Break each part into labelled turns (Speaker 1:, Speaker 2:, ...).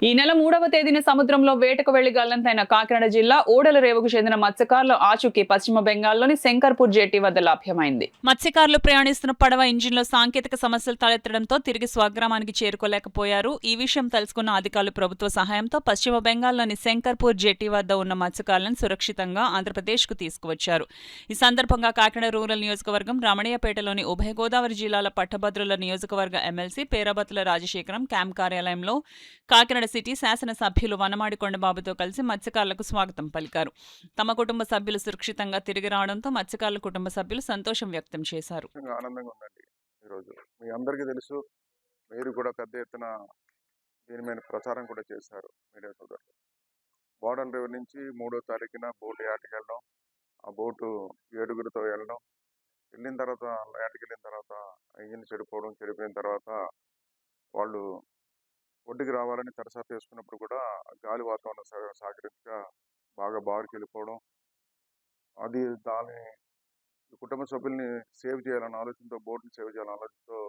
Speaker 1: ఈ నెల 3వ తేదీన సముద్రంలో వేటకు వెళ్లి గల్లంతైన కాకినాడ జిల్లా ఓడల రేవుకు చెందిన మత్స్యకారుల ఆచూకీ పశ్చిమ బెంగాల్లోని శంకర్పూర్ జెట్టి వద్ద లభ్యమైంది. మత్స్యకారులు ప్రయాణిస్తున్న పడవ ఇంజిన్లో సాంకేతిక సమస్యలు తలెత్తడంతో తిరిగి స్వగ్రామానికి చేరుకోలేకపోయారు. ఈ విషయం తెలుసుకున్న అధికారులు ప్రభుత్వ సహాయంతో పశ్చిమ బెంగాల్లోని శంకర్పూర్ జెట్టి వద్ద ఉన్న మత్స్యకారులను సురక్షితంగా ఆంధ్రప్రదేశ్కు తీసుకువచ్చారు. ఈ సందర్భంగా కాకినాడ రూరల్ నియోజకవర్గం రమణయ్యపేటలోని ఉభయ గోదావరి జిల్లాల పట్టభద్రుల నియోజకవర్గ ఎమ్మెల్సీ పేరాబత్తుల రాజశేఖరం క్యాంప్ కార్యాలయంలో కాకినాడ సిటీ శాసనసభ్యులు వనమాడి కొండబాబుతో కలిసి మత్స్యకారులకు స్వాగతం పలికారు. తమ కుటుంబ సభ్యులు సురక్షితంగా తిరిగి రావడంతో మత్స్యకారుల కుటుంబ సభ్యులు సంతోషం వ్యక్తం చేశారు.
Speaker 2: ఆనందంగా ఉందండి. ఈరోజు మీ అందరికీ తెలుసు, మీరు కూడా పెద్ద ఎత్తున దీని మీద ప్రచారం కూడా చేశారు మీడియా సోదరులు. బోర్డర్ రేవు నుంచి 3వ తారీఖున బోటు యాటకి వెళ్ళడం, ఆ బోటు 7గురితో వెళ్ళడం, వెళ్ళిన తర్వాత యాటకి వెళ్ళిన తర్వాత ఇంజిన్ చెడిపోయిన తర్వాత వాళ్ళు ఒడ్డుకి రావాలని తరసాత వేసుకున్నప్పుడు కూడా గాలి వాతావరణం సహకరించక బాగా బారుకి వెళ్ళిపోవడం, అది దాని కుటుంబ సభ్యుల్ని సేవ్ చేయాలన్న ఆలోచనతో, బోర్డుని సేవ్ చేయాలన్న ఆలోచనతో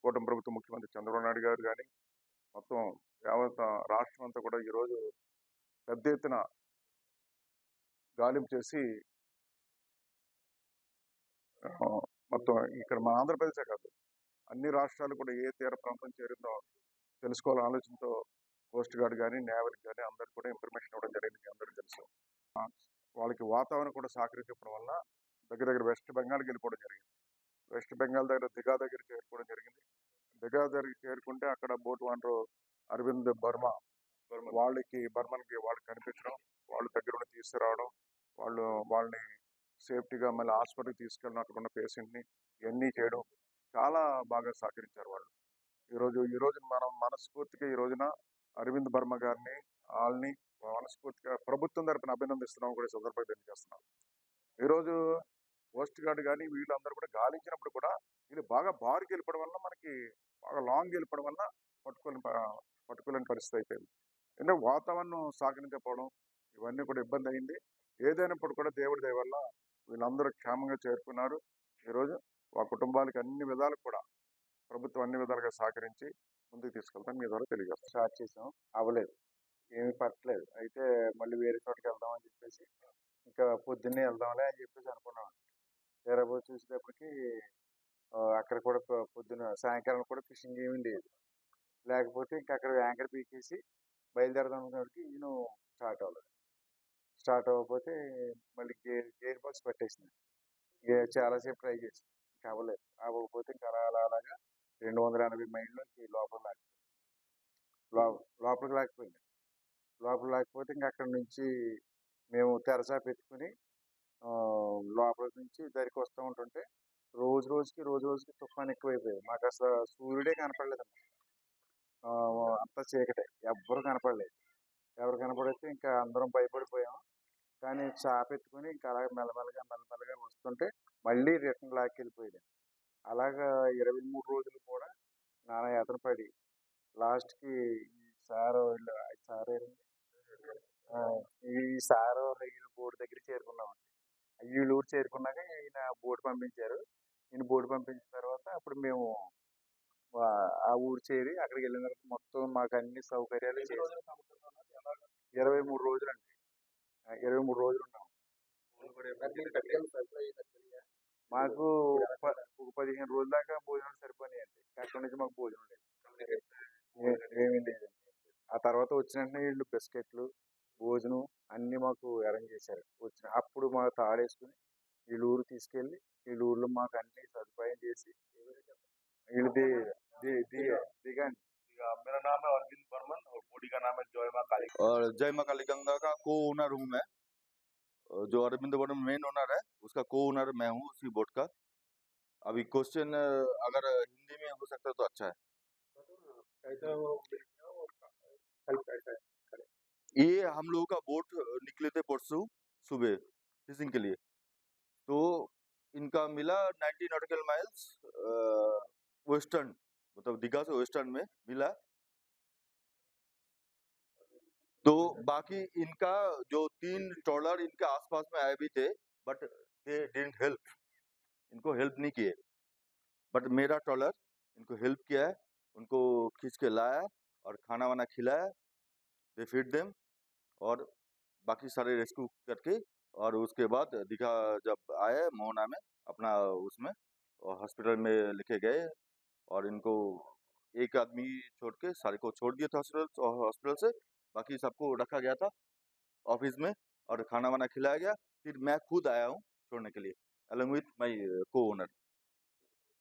Speaker 2: కూటమి ప్రభుత్వం ముఖ్యమంత్రి చంద్రబాబు నాయుడు గారు కానీ మొత్తం యావత్ రాష్ట్రం అంతా కూడా ఈరోజు పెద్ద ఎత్తున గాలింపు చేసి మొత్తం ఇక్కడ మన ఆంధ్రప్రదేశే కాదు అన్ని రాష్ట్రాలు కూడా ఏ తీర ప్రాంతం చేరిందో తెలుసుకోవాలనే ఆలోచనతో కోస్ట్ గార్డ్ కానీ నేవల్ కానీ అందరికి కూడా ఇన్ఫర్మేషన్ ఇవ్వడం జరిగింది. మీ అందరికీ తెలుసు. వాళ్ళకి వాతావరణం కూడా సహకరించడం వల్ల దగ్గర వెస్ట్ బెంగాల్కి వెళ్ళిపోవడం జరిగింది. వెస్ట్ బెంగాల్ దగ్గర దిగా దగ్గర చేరుకోవడం జరిగింది. దిగా దగ్గరికి చేరుకుంటే అక్కడ బోట్ ఓనర్ అరవింద్ బర్మన్కి వాళ్ళకి కనిపించడం, వాళ్ళు దగ్గర ఉండి తీసుకురావడం, వాళ్ళని సేఫ్టీగా మళ్ళీ హాస్పిటల్కి తీసుకెళ్ళడం, అక్కడ ఉన్న పేషెంట్ని ఇవన్నీ చేయడం చాలా బాగా సహకరించారు వాళ్ళు. ఈరోజు మనం మనస్ఫూర్తిగా ఈ రోజున అరవింద్ బర్మ గారిని వాళ్ళని మనస్ఫూర్తిగా ప్రభుత్వం తరపున అభినందిస్తున్నాం కూడా సందర్భంగా తెలియజేస్తున్నాం. ఈరోజు కోస్ట్ గార్డ్ కానీ వీళ్ళందరూ కూడా గాలించినప్పుడు కూడా వీళ్ళు బాగా బారుకి వెళ్ళిపోవడం వల్ల మనకి బాగా లాంగ్ వెళ్ళిపోవడం వల్ల పట్టుకోలేని పరిస్థితి అయిపోయింది. ఎందుకంటే వాతావరణం సహకరించకపోవడం ఇవన్నీ కూడా ఇబ్బంది అయింది. ఏదైనప్పుడు కూడా దేవుడి దయ వల్ల వీళ్ళందరూ క్షేమంగా చేరుకున్నారు. ఈరోజు ఆ కుటుంబాలకి అన్ని విధాలకు కూడా ప్రభుత్వం అన్ని విధాలుగా సహకరించి ముందుకు తీసుకెళ్తాం. మీ ద్వారా తెలియజేస్తాం.
Speaker 3: స్టార్ట్ చేసాం, అవ్వలేదు, ఏమీ పట్టలేదు. అయితే మళ్ళీ వేరే చోటుకి వెళ్దాం అని చెప్పేసి ఇంకా పొద్దున్నే వెళ్దాంలే అని చెప్పేసి అనుకున్నాం. తీరబోయి చూసేటప్పటికి అక్కడ కూడా పొద్దున సాయంకాలం కూడా ఫిషింగ్ ఏమీ లేదు. లేకపోతే ఇంకా అక్కడ యాంకర్ పీకేసి బయలుదేరదాం అనుకున్నప్పటికి నేను స్టార్ట్ అవ్వకపోతే మళ్ళీ గేర్ బాక్స్ పట్టేసింది. చాలాసేపు ట్రై చేసి ఇంకా అవ్వకపోతే ఇంకా అలాగా 280 మైళ్ళకి లోపలికి లాకపోతే ఇంకా అక్కడ నుంచి మేము తెరసాప ఎత్తుకుని లోపల నుంచి దరికి వస్తూ ఉంటుంటే రోజు రోజుకి తుఫాన్ ఎక్కువైపోయింది. మాకు అసలు సూర్యుడే కనపడలేదు. అంతా చీకటే, ఎవరు కనపడితే ఇంకా అందరం భయపడిపోయాం. కానీ చాప ఎత్తుకుని ఇంకా అలాగే మెల్లమెల్లగా వస్తుంటే మళ్ళీ రిటర్న్ లాక్కెళ్ళిపోయాడు. అలాగా 23 రోజులు కూడా నానా యాతన పడి లాస్ట్కి ఈ సారు వీళ్ళు బోర్డు దగ్గర చేరుకున్నామండి. వీళ్ళు ఊరు చేరుకున్నాక ఈయన బోర్డు పంపించారు. ఈయన బోర్డు పంపించిన తర్వాత అప్పుడు మేము ఆ ఊరు చేరి అక్కడికి వెళ్ళిన తర్వాత మొత్తం మాకు అన్ని సౌకర్యాలు చేసి 23 రోజులు అండి. 23 రోజులు ఉన్నాము. మాకు ఒక 15 రోజుల దాకా భోజనం సరిపోయినాయండి. అక్కడి నుంచి మాకు భోజనం లేదు, ఏమీ లేదండి. ఆ తర్వాత వచ్చిన వెంటనే వీళ్ళు బిస్కెట్లు, భోజనం అన్ని మాకు అరేంజ్ చేశారు. అప్పుడు మాకు తాడేసుకుని వీళ్ళ ఊరు తీసుకెళ్ళి వీళ్ళ ఊర్లో మాకు అన్ని సదుపాయం చేసి వీళ్ళది దిగండి.
Speaker 4: मेरा नाम है अरविंद बर्मन और बॉडी का नाम है जय मां काली।
Speaker 5: और जय मां काली गंगा का को ओनर हूँ मैं। जो अरविंद बर्मन मेन ओनर है उसका को ओनर मैं हूँ उसी बोट का। अभी क्वेश्चन अगर हिंदी में हो सकता तो अच्छा है। ये हम लोगों का बोट निकले थे परसों सुबह फिशिंग के लिए, तो इनका मिला 90 नॉटिकल माइल्स वेस्टर्न, मतलब दीघा से वेस्टर्न में मिला। तो बाकी इनका जो 3 ट्रॉलर इनके आसपास में आए भी थे, बट दे डिडंट हेल्प, इनको हेल्प नहीं किए। बट मेरा ट्रॉलर इनको हेल्प किया है, उनको खींच के लाया और खाना वाना खिलाया दे फीड देम और बाकी सारे रेस्क्यू करके और उसके बाद दीघा जब आए मोहना में अपना उसमें और हॉस्पिटल में लेके गए और इनको एक आदमी छोड़ के सारे को छोड़ दिया था हॉस्पिटल से, बाकी सबको रखा गया था ऑफिस में और खाना वाना खिलाया गया। फिर मैं खुद आया हूँ छोड़ने के लिए अलॉन्ग विथ माय को ओनर।